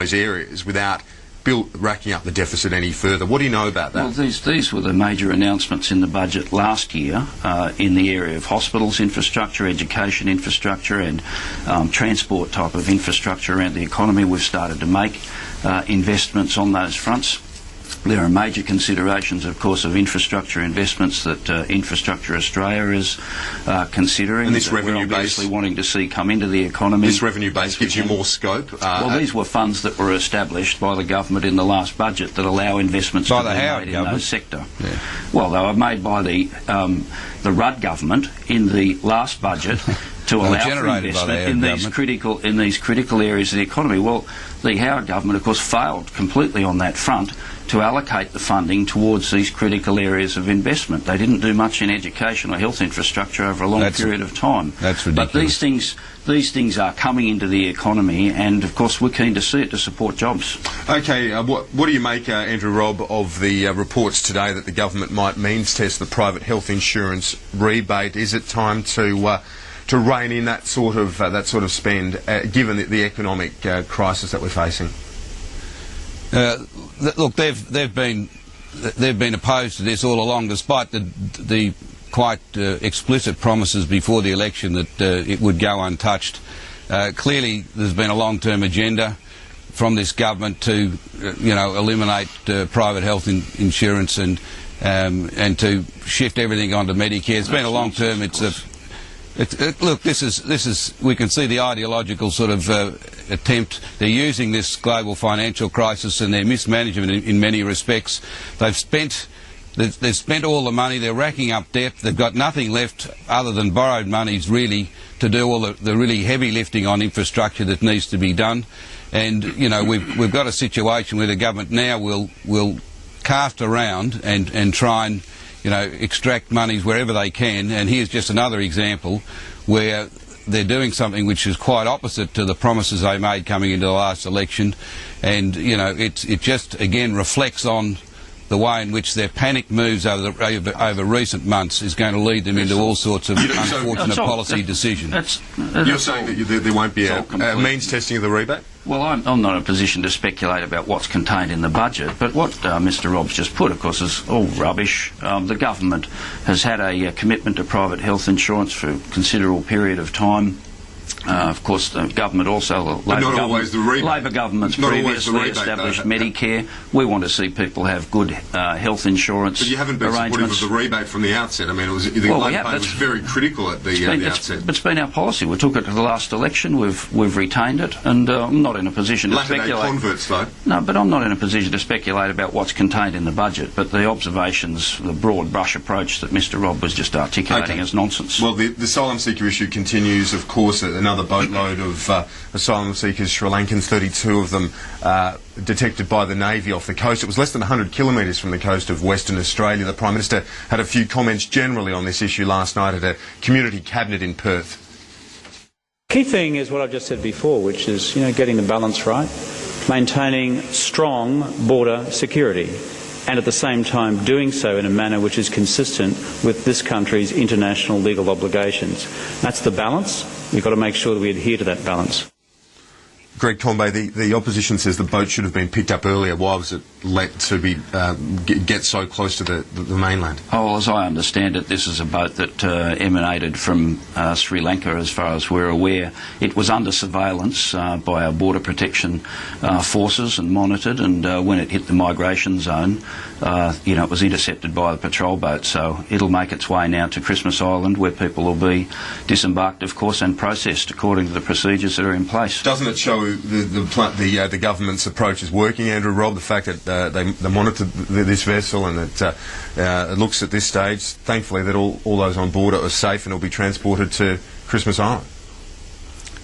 those areas without racking up the deficit any further. What do you know about that? Well, these were the major announcements in the budget last year in the area of hospitals infrastructure, education infrastructure and transport type of infrastructure around the economy. We've started to make investments on those fronts. There are major considerations, of course, of infrastructure investments that Infrastructure Australia is considering. And this that revenue we're base obviously wanting to see come into the economy. This revenue base gives you more scope. Well, these were funds that were established by the government in the last budget that allow investments to be made in those sector. Yeah. Well, they were made by the Rudd government in the last budget to allow for investment in these critical areas of the economy. Well, the Howard government, of course, failed completely on that front to allocate the funding towards these critical areas of investment. They didn't do much in education or health infrastructure over a long period of time. That's ridiculous. But these things are coming into the economy, and of course we're keen to see it to support jobs. Okay, what do you make, Andrew Robb, of the reports today that the government might means test the private health insurance rebate? Is it time to rein in that sort of spend, given the economic crisis that we're facing? Look, they've been opposed to this all along, despite the quite explicit promises before the election that it would go untouched. Clearly, there's been a long-term agenda from this government to, eliminate private health insurance and to shift everything onto Medicare. It's been a long-term. Look, this is. We can see the ideological sort of attempt. They're using this global financial crisis and their mismanagement in many respects. They've spent all the money. They're racking up debt. They've got nothing left other than borrowed monies, really, to do all the really heavy lifting on infrastructure that needs to be done. And we've got a situation where the government now will cast around and try and extract monies wherever they can. And here's just another example where they're doing something which is quite opposite to the promises they made coming into the last election. And, it just, again, reflects on the way in which their panic moves over recent months is going to lead them into all sorts of unfortunate policy decisions. You're saying that there won't be a means testing of the rebate? Well, I'm not in a position to speculate about what's contained in the budget, but what Mr Robb's just put, of course, is all rubbish. The government has had a commitment to private health insurance for a considerable period of time. Of course, the government also, Labor governments previously established Medicare. We want to see people have good health insurance. But you haven't been supportive of the rebate from the outset. I mean, the Labor Party was very critical at the outset. It's been our policy. We took it to the last election. We've retained it, and I'm not in a position to speculate. Latter-day converts, though. No, but I'm not in a position to speculate about what's contained in the budget. But the observations, the broad brush approach that Mr Robb was just articulating is nonsense. Well, the asylum seeker issue continues, of course. Another boatload of asylum seekers, Sri Lankans, 32 of them detected by the Navy off the coast. It was less than 100 kilometres from the coast of Western Australia. The Prime Minister had a few comments generally on this issue last night at a community cabinet in Perth. Key thing is what I've just said before, which is, getting the balance right, maintaining strong border security, and at the same time doing so in a manner which is consistent with this country's international legal obligations. That's the balance. We've got to make sure that we adhere to that balance. Greg Tombe, the opposition says the boat should have been picked up earlier. Why was it let to be get so close to the mainland? Oh, well, as I understand it, this is a boat that emanated from Sri Lanka, as far as we're aware. It was under surveillance by our border protection forces and monitored, and when it hit the migration zone, it was intercepted by the patrol boat. So it'll make its way now to Christmas Island, where people will be disembarked, of course, and processed according to the procedures that are in place. Doesn't it show the government's approach is working, Andrew Robb? The fact that they monitored this vessel and that it looks at this stage, thankfully, that all those on board are safe and will be transported to Christmas Island.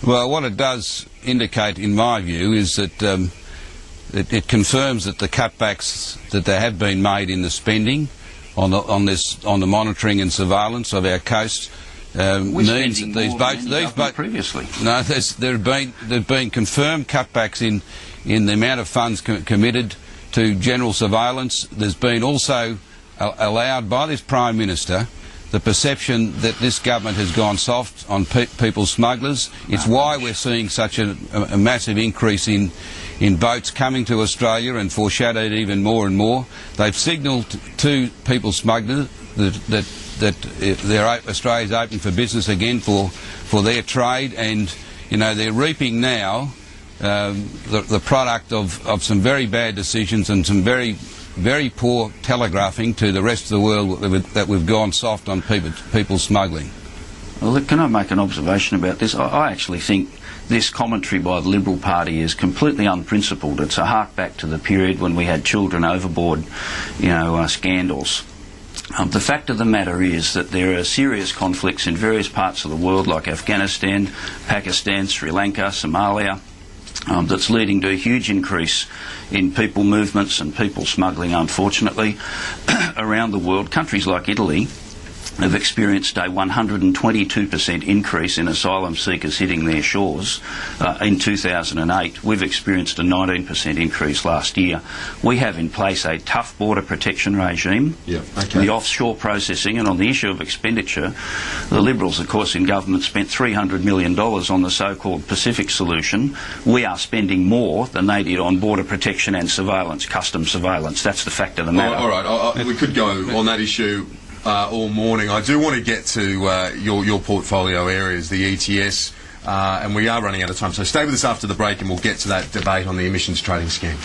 Well, what it does indicate, in my view, is that it confirms that the cutbacks that there have been made in the spending on the monitoring and surveillance of our coast means that these boats previously. No, there've been confirmed cutbacks in the amount of funds committed to general surveillance. There's been also allowed by this Prime Minister the perception that this government has gone soft on people smugglers. It's why we're seeing such a massive increase in boats coming to Australia and foreshadowed even more and more. They've signalled to people smugglers that Australia's open for business again for their trade, and you know they're reaping now the product of some very bad decisions and some very poor telegraphing to the rest of the world that we've gone soft on people smuggling. Well, look, can I make an observation about this? I actually think this commentary by the Liberal Party is completely unprincipled. It's a hark back to the period when we had children overboard, scandals. The fact of the matter is that there are serious conflicts in various parts of the world, like Afghanistan, Pakistan, Sri Lanka, Somalia, that's leading to a huge increase in people movements and people smuggling, unfortunately, around the world. Countries like Italy have experienced a 122% increase in asylum seekers hitting their shores in 2008. We've experienced a 19% increase last year. We have in place a tough border protection regime, the offshore processing, and on the issue of expenditure, the Liberals, of course, in government spent $300 million on the so-called Pacific solution. We are spending more than they did on border protection and surveillance, customs surveillance. That's the fact of the matter. All right, we could go on that issue all morning. I do want to get to your portfolio areas, the ETS, and we are running out of time. So stay with us after the break and we'll get to that debate on the emissions trading scheme.